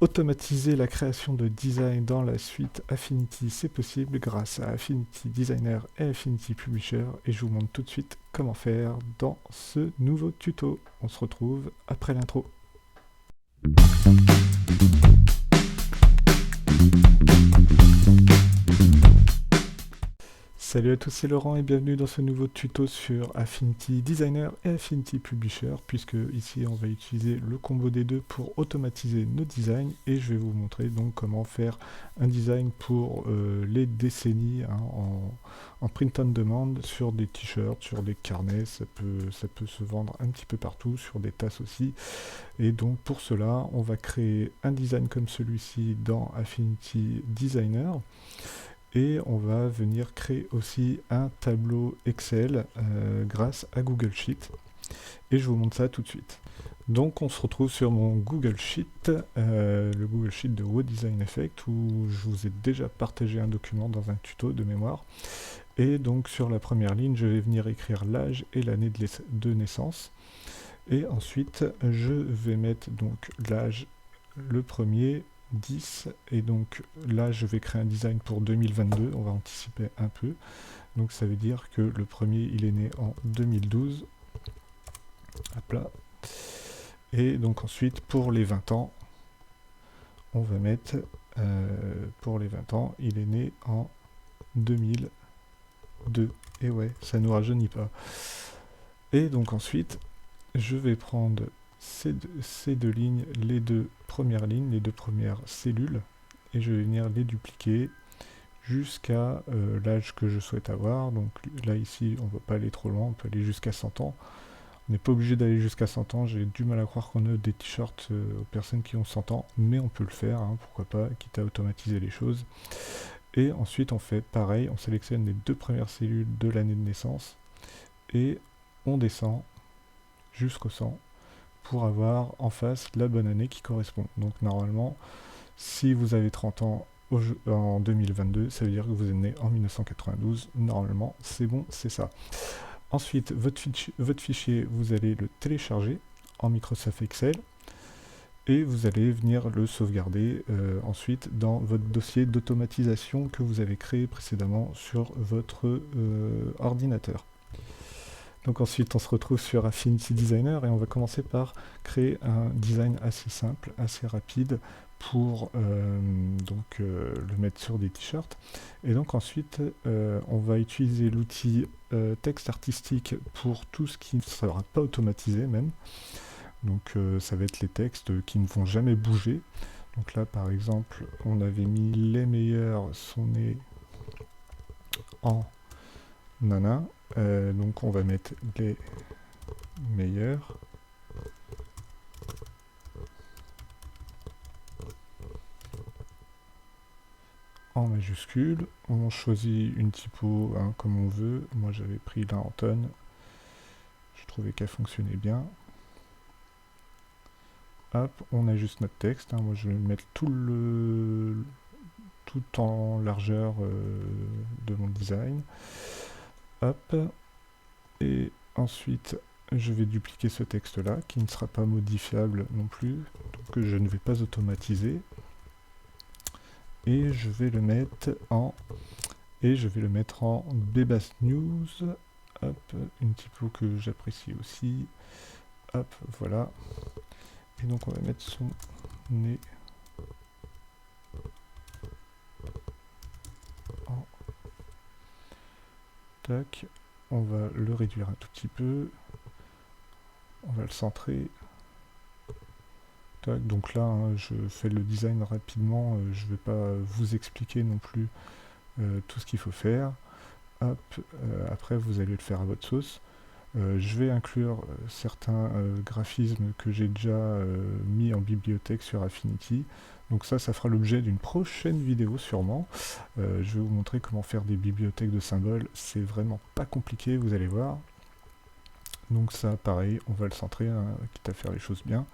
Automatiser la création de design dans la suite Affinity, c'est possible grâce à Affinity Designer et Affinity Publisher, et je vous montre tout de suite comment faire dans ce nouveau tuto. On se retrouve après l'intro. Salut à tous, c'est Laurent et bienvenue dans ce nouveau tuto sur Affinity Designer et Affinity Publisher, puisque ici on va utiliser le combo des deux pour automatiser nos designs, et je vais vous montrer donc comment faire un design pour les décennies en print on demand sur des t-shirts, sur des carnets, ça peut se vendre un petit peu partout, sur des tasses aussi. Et donc pour cela on va créer un design comme celui-ci dans Affinity Designer. Et on va venir créer aussi un tableau Excel grâce à Google Sheet. Et je vous montre ça tout de suite. Donc on se retrouve sur mon Google Sheet, le Google Sheet de WoDesign Effect, où je vous ai déjà partagé un document dans un tuto de mémoire. Et donc sur la première ligne, je vais venir écrire l'âge et l'année de naissance. Et ensuite, je vais mettre donc l'âge, le premier, 10, et donc là je vais créer un design pour 2022, on va anticiper un peu, donc ça veut dire que le premier il est né en 2012, hop là, et donc ensuite pour les 20 ans, on va mettre, pour les 20 ans, il est né en 2002, et ouais, ça nous rajeunit pas. Et donc ensuite, je vais prendre ces deux lignes, les deux premières lignes, les deux premières cellules, et je vais venir les dupliquer jusqu'à l'âge que je souhaite avoir. Donc là ici on ne va pas aller trop loin, on peut aller jusqu'à 100 ans. On n'est pas obligé d'aller jusqu'à 100 ans, j'ai du mal à croire qu'on a des t-shirts aux personnes qui ont 100 ans, mais on peut le faire, hein, pourquoi pas, quitte à automatiser les choses. Et ensuite on fait pareil, on sélectionne les deux premières cellules de l'année de naissance, et on descend jusqu'au 100 pour avoir en face la bonne année qui correspond. Donc normalement, si vous avez 30 ans en 2022, ça veut dire que vous êtes né en 1992. Normalement, c'est bon, c'est ça. Ensuite, votre fichier, vous allez le télécharger en Microsoft Excel et vous allez venir le sauvegarder ensuite dans votre dossier d'automatisation que vous avez créé précédemment sur votre ordinateur. Donc ensuite on se retrouve sur Affinity Designer et on va commencer par créer un design assez simple, assez rapide pour le mettre sur des t-shirts. Et donc ensuite on va utiliser l'outil texte artistique pour tout ce qui ne sera pas automatisé même. Donc ça va être les textes qui ne vont jamais bouger. Donc là par exemple on avait mis les meilleurs sont nés en nana. Donc on va mettre les meilleurs en majuscule. On choisit une typo hein, comme on veut. Moi j'avais pris la Anton. Je trouvais qu'elle fonctionnait bien. Hop, on ajuste notre texte. Hein. Moi je vais mettre tout en largeur de mon design. Hop. Et ensuite je vais dupliquer ce texte là qui ne sera pas modifiable non plus, que je ne vais pas automatiser, et je vais le mettre en Bebas News. Hop, une typo que j'apprécie aussi. Hop, voilà. Et donc on va mettre son nez en tac. On va le réduire un tout petit peu. On va le centrer. Tac. Donc là, hein, je fais le design rapidement. Je ne vais pas vous expliquer non plus tout ce qu'il faut faire. Hop, après, vous allez le faire à votre sauce. Je vais inclure certains graphismes que j'ai déjà mis en bibliothèque sur Affinity. Donc ça fera l'objet d'une prochaine vidéo sûrement. Je vais vous montrer comment faire des bibliothèques de symboles. C'est vraiment pas compliqué, vous allez voir. Donc ça, pareil, on va le centrer, hein, quitte à faire les choses bien.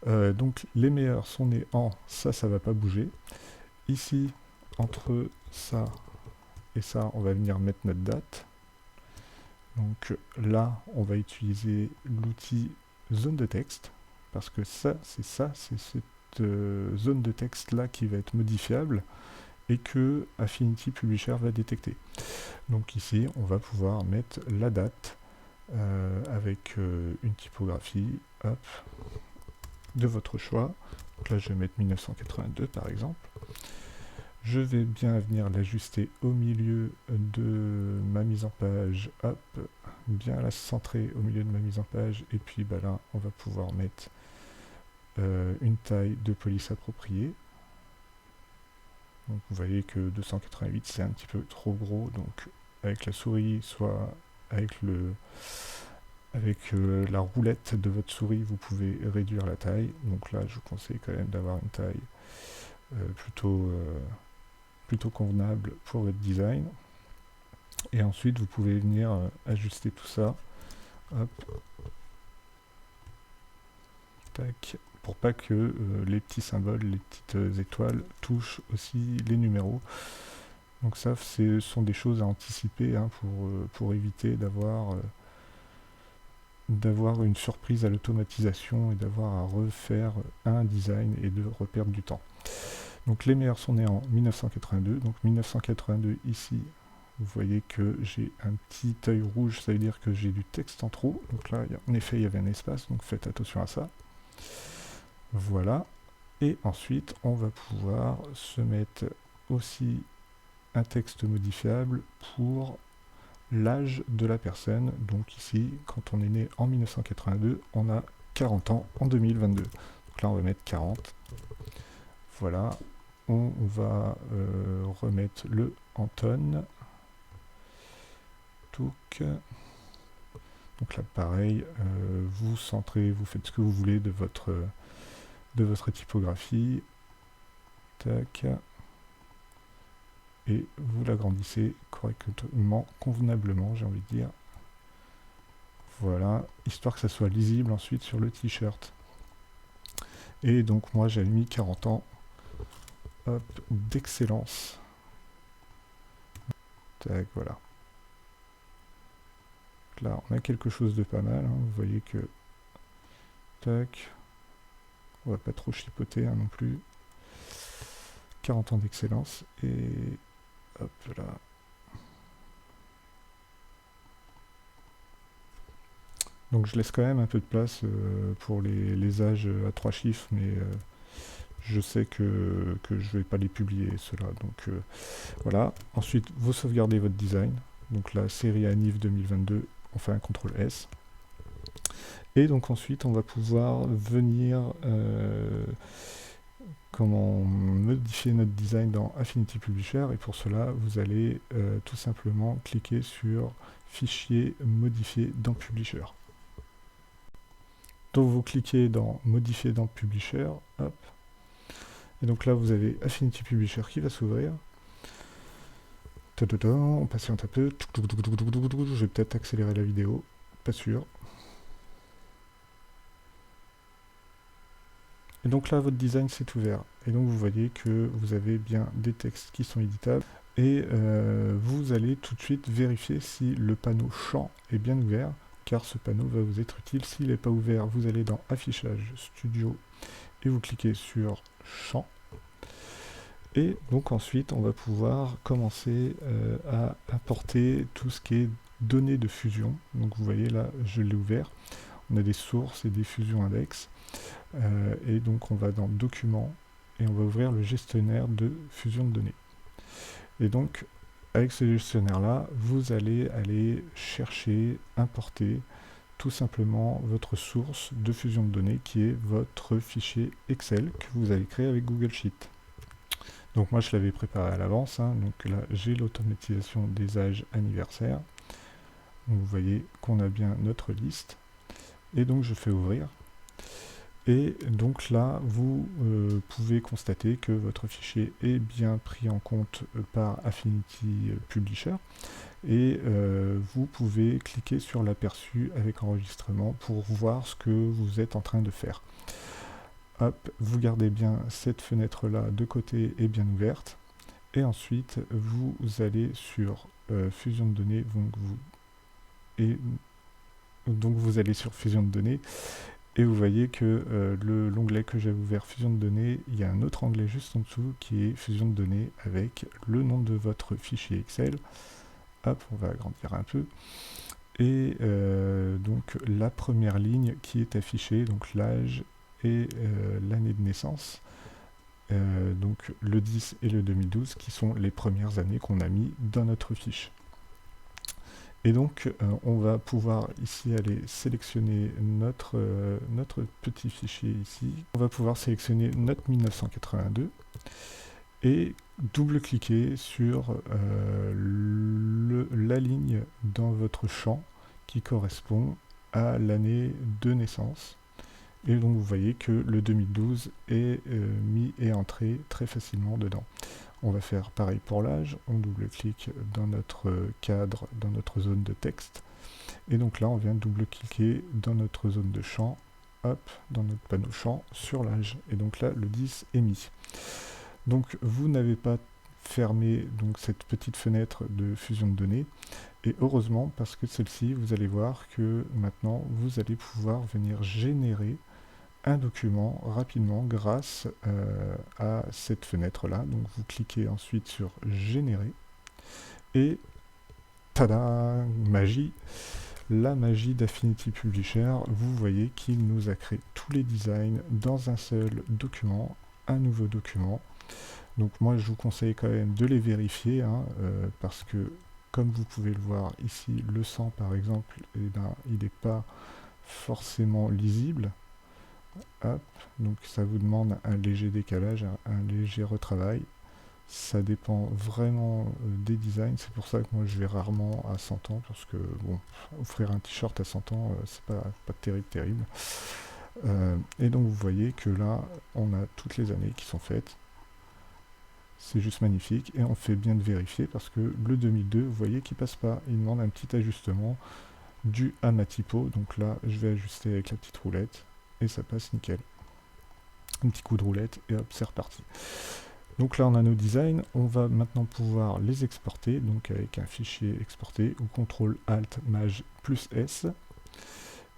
Donc les meilleurs sont nés en, ça va pas bouger. Ici, entre ça et ça, on va venir mettre notre date. Donc là, on va utiliser l'outil zone de texte, parce que ça, c'est zone de texte là qui va être modifiable et que Affinity Publisher va détecter. Donc ici, on va pouvoir mettre la date avec une typographie, hop, de votre choix. Donc là, je vais mettre 1982 par exemple. Je vais bien venir l'ajuster au milieu de ma mise en page, hop, bien la centrer au milieu de ma mise en page, et puis bah là, on va pouvoir mettre une taille de police appropriée. Donc vous voyez que 288 c'est un petit peu trop gros, donc avec la souris, soit avec la roulette de votre souris, vous pouvez réduire la taille. Donc là, je vous conseille quand même d'avoir une taille plutôt convenable pour votre design. Et ensuite, vous pouvez venir ajuster tout ça. Hop. Tac. Pour pas que les petits symboles, les petites étoiles touchent aussi les numéros. Donc ça, ce sont des choses à anticiper hein, pour éviter d'avoir une surprise à l'automatisation et d'avoir à refaire un design et de reperdre du temps. Donc les meilleurs sont nés en 1982. Donc 1982 ici, vous voyez que j'ai un petit œil rouge, ça veut dire que j'ai du texte en trop. Donc là, en effet, il y avait un espace, donc faites attention à ça. Voilà. Et ensuite, on va pouvoir se mettre aussi un texte modifiable pour l'âge de la personne. Donc ici, quand on est né en 1982, on a 40 ans en 2022. Donc là, on va mettre 40. Voilà. On va remettre le en tonnes. Donc là, pareil, vous centrez, vous faites ce que vous voulez de votre typographie. Tac. Et vous l'agrandissez correctement, convenablement, j'ai envie de dire. Voilà, histoire que ça soit lisible ensuite sur le t-shirt. Et donc moi j'ai mis 40 ans d'excellence. Tac, voilà. Là on a quelque chose de pas mal, hein. Vous voyez que tac, on va pas trop chipoter hein, non plus. 40 ans d'excellence et hop là. Donc je laisse quand même un peu de place pour les âges à 3 chiffres, mais je sais que je vais pas les publier ceux-là. Donc voilà. Ensuite, vous sauvegardez votre design. Donc la série Anniv 2022, on fait un CTRL S. Et donc ensuite, on va pouvoir venir modifier notre design dans Affinity Publisher. Et pour cela, vous allez tout simplement cliquer sur Fichier, modifier dans Publisher. Donc vous cliquez dans Modifier dans Publisher, hop. Et donc là vous avez Affinity Publisher qui va s'ouvrir. On patiente un peu. Je vais peut-être accélérer la vidéo, pas sûr. Et donc là votre design s'est ouvert. Et donc vous voyez que vous avez bien des textes qui sont éditables. Et vous allez tout de suite vérifier si le panneau champ est bien ouvert, car ce panneau va vous être utile. S'il n'est pas ouvert, vous allez dans Affichage, Studio, et vous cliquez sur Champ. Et donc ensuite, on va pouvoir commencer à importer tout ce qui est données de fusion. Donc vous voyez là, je l'ai ouvert. On a des sources et des fusions index. Et donc on va dans Documents, et on va ouvrir le gestionnaire de fusion de données. Et donc, avec ce gestionnaire-là, vous allez aller chercher, importer tout simplement votre source de fusion de données qui est votre fichier Excel que vous avez créé avec Google Sheet. Donc moi je l'avais préparé à l'avance, hein, donc là j'ai l'automatisation des âges anniversaires. Donc vous voyez qu'on a bien notre liste. Et donc je fais ouvrir. Et donc là, vous pouvez constater que votre fichier est bien pris en compte par Affinity Publisher. Et vous pouvez cliquer sur l'aperçu avec enregistrement pour voir ce que vous êtes en train de faire. Hop, vous gardez bien cette fenêtre-là de côté et bien ouverte. Et ensuite, vous allez sur Fusion de données. Donc vous allez sur Fusion de données. Et vous voyez que l'onglet que j'avais ouvert fusion de données, il y a un autre onglet juste en dessous qui est fusion de données avec le nom de votre fichier Excel. Hop, on va agrandir un peu. Et donc la première ligne qui est affichée, donc l'âge et l'année de naissance. Donc le 10 et le 2012 qui sont les premières années qu'on a mis dans notre fiche. Et donc on va pouvoir ici aller sélectionner notre petit fichier ici. On va pouvoir sélectionner notre 1982 et double-cliquer sur la ligne dans votre champ qui correspond à l'année de naissance. Et donc vous voyez que le 2012 est mis et entré très facilement dedans. On va faire pareil pour l'âge, on double-clique dans notre cadre, dans notre zone de texte. Et donc là, on vient double-cliquer dans notre zone de champ, hop, dans notre panneau champ, sur l'âge. Et donc là, le 10 est mis. Donc vous n'avez pas fermé donc, cette petite fenêtre de fusion de données. Et heureusement, parce que celle-ci, vous allez voir que maintenant, vous allez pouvoir venir générer un document rapidement grâce à cette fenêtre là. Donc vous cliquez ensuite sur générer et tada, magie, la magie d'Affinity Publisher. Vous voyez qu'il nous a créé tous les designs dans un seul document, un nouveau document. Donc moi je vous conseille quand même de les vérifier parce que comme vous pouvez le voir ici, le 100 par exemple, eh ben, il n'est pas forcément lisible. Hop, donc ça vous demande un léger décalage, un léger retravail. Ça dépend vraiment des designs. C'est pour ça que moi je vais rarement à 100 ans, parce que bon, offrir un t-shirt à 100 ans, c'est pas terrible. Et donc vous voyez que là, on a toutes les années qui sont faites. C'est juste magnifique. Et on fait bien de vérifier, parce que le 2002, vous voyez qu'il passe pas. Il demande un petit ajustement dû à ma typo. Donc là, je vais ajuster avec la petite roulette. Et ça passe nickel. Un petit coup de roulette et hop, c'est reparti. Donc là on a nos designs, on va maintenant pouvoir les exporter, donc avec un fichier exporté ou CTRL ALT MAJ plus S.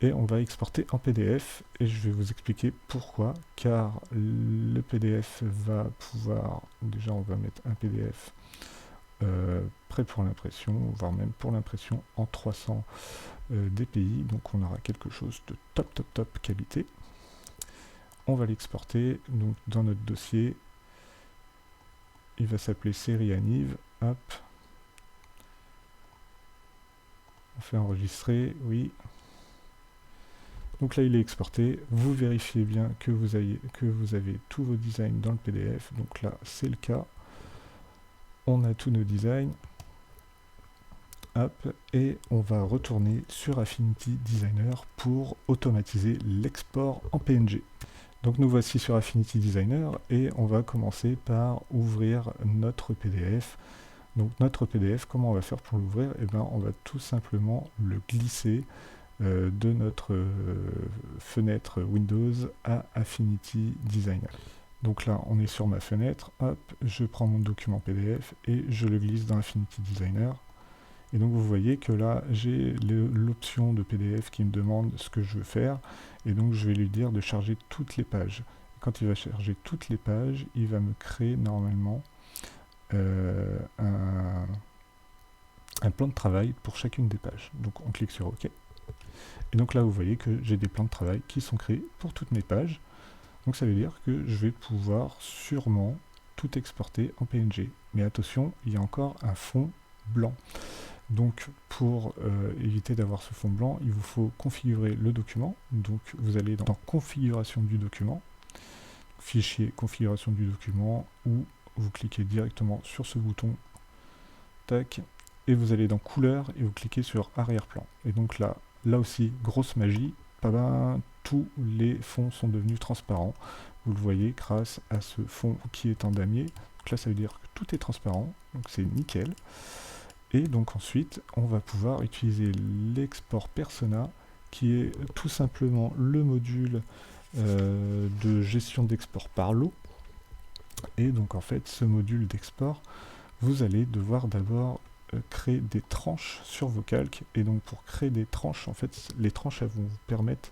Et on va exporter en PDF et je vais vous expliquer pourquoi, car le PDF va pouvoir, déjà on va mettre un PDF prêt pour l'impression, voire même pour l'impression en 300 dpi, donc on aura quelque chose de top qualité. On va l'exporter donc dans notre dossier. Il va s'appeler série Aniv. Hop. On fait enregistrer, oui. Donc là il est exporté. Vous vérifiez bien que vous avez tous vos designs dans le PDF. Donc là c'est le cas. On a tous nos designs. Hop, et on va retourner sur Affinity Designer pour automatiser l'export en PNG. Donc nous voici sur Affinity Designer et on va commencer par ouvrir notre PDF. Donc notre PDF, comment on va faire pour l'ouvrir? Eh bien on va tout simplement le glisser de notre fenêtre Windows à Affinity Designer. Donc là on est sur ma fenêtre, hop, je prends mon document PDF et je le glisse dans Affinity Designer. Et donc vous voyez que là j'ai l'option de PDF qui me demande ce que je veux faire, et donc je vais lui dire de charger toutes les pages. Quand il va charger toutes les pages, il va me créer normalement un plan de travail pour chacune des pages. Donc on clique sur OK. Et donc là vous voyez que j'ai des plans de travail qui sont créés pour toutes mes pages. Donc ça veut dire que je vais pouvoir sûrement tout exporter en PNG. Mais attention, il y a encore un fond blanc. Donc pour éviter d'avoir ce fond blanc, il vous faut configurer le document. Donc vous allez dans configuration du document, fichier configuration du document, ou vous cliquez directement sur ce bouton, tac, et vous allez dans couleur et vous cliquez sur arrière-plan. Et donc là aussi, grosse magie, tous les fonds sont devenus transparents. Vous le voyez grâce à ce fond qui est en damier. Donc là ça veut dire que tout est transparent, donc c'est nickel. Et donc ensuite, on va pouvoir utiliser l'export persona, qui est tout simplement le module de gestion d'export par lot. Et donc en fait, ce module d'export, vous allez devoir d'abord créer des tranches sur vos calques. Et donc pour créer des tranches, en fait, les tranches elles vont vous permettre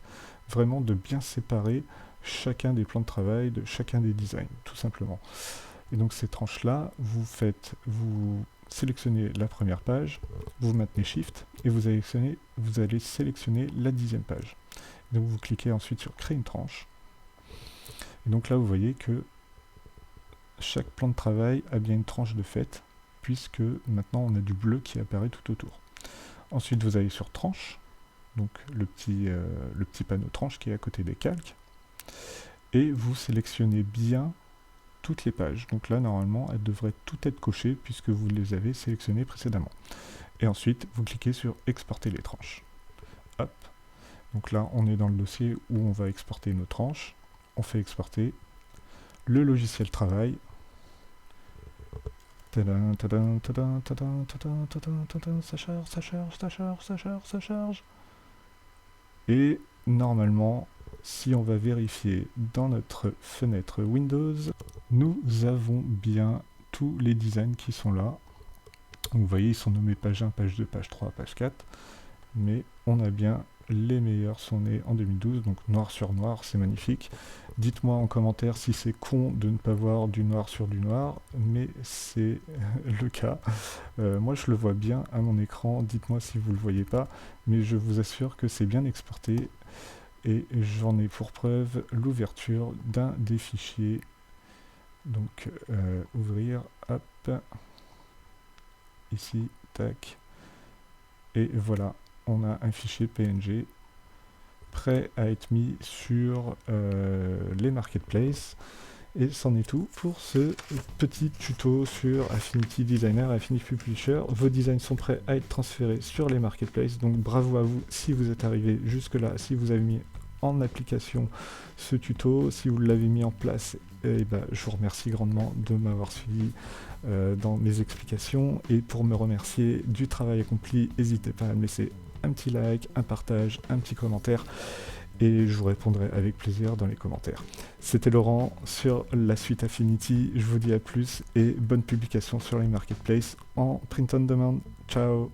vraiment de bien séparer chacun des plans de travail, de chacun des designs, tout simplement. Et donc ces tranches-là, vous sélectionnez la première page, vous maintenez Shift, et vous allez sélectionner la 10e page. Donc vous cliquez ensuite sur Créer une tranche. Et donc là, vous voyez que chaque plan de travail a bien une tranche de fait, puisque maintenant on a du bleu qui apparaît tout autour. Ensuite, vous allez sur Tranche, donc le petit panneau tranche qui est à côté des calques, et vous sélectionnez bien toutes les pages. Donc là, normalement, elles devraient toutes être cochées puisque vous les avez sélectionnées précédemment. Et ensuite, vous cliquez sur Exporter les tranches. Hop. Donc là, on est dans le dossier où on va exporter nos tranches. On fait exporter. Le logiciel travaille. Tadam, tadam, tadam, tadam, tadam, tadam, tadam, ça charge, ça charge, ça charge, ça charge, ça charge. Et normalement, si on va vérifier dans notre fenêtre Windows, nous avons bien tous les designs qui sont là. Vous voyez, ils sont nommés page 1, page 2, page 3, page 4. Mais on a bien les meilleurs sont nés en 2012, donc noir sur noir, c'est magnifique. Dites-moi en commentaire si c'est con de ne pas voir du noir sur du noir, mais c'est le cas. Moi je le vois bien à mon écran, dites-moi si vous ne le voyez pas, mais je vous assure que c'est bien exporté. Et j'en ai pour preuve l'ouverture d'un des fichiers. Donc ouvrir, hop, ici, tac, et voilà, on a un fichier PNG prêt à être mis sur les marketplaces. Et c'en est tout pour ce petit tuto sur Affinity Designer et Affinity Publisher. Vos designs sont prêts à être transférés sur les marketplaces, donc bravo à vous si vous êtes arrivé jusque là, si vous avez mis en application ce tuto, si vous l'avez mis en place, et je vous remercie grandement de m'avoir suivi dans mes explications, et pour me remercier du travail accompli, n'hésitez pas à me laisser un petit like, un partage, un petit commentaire, et je vous répondrai avec plaisir dans les commentaires. C'était Laurent sur la suite Affinity, je vous dis à plus et bonne publication sur les marketplaces en print on demand. Ciao.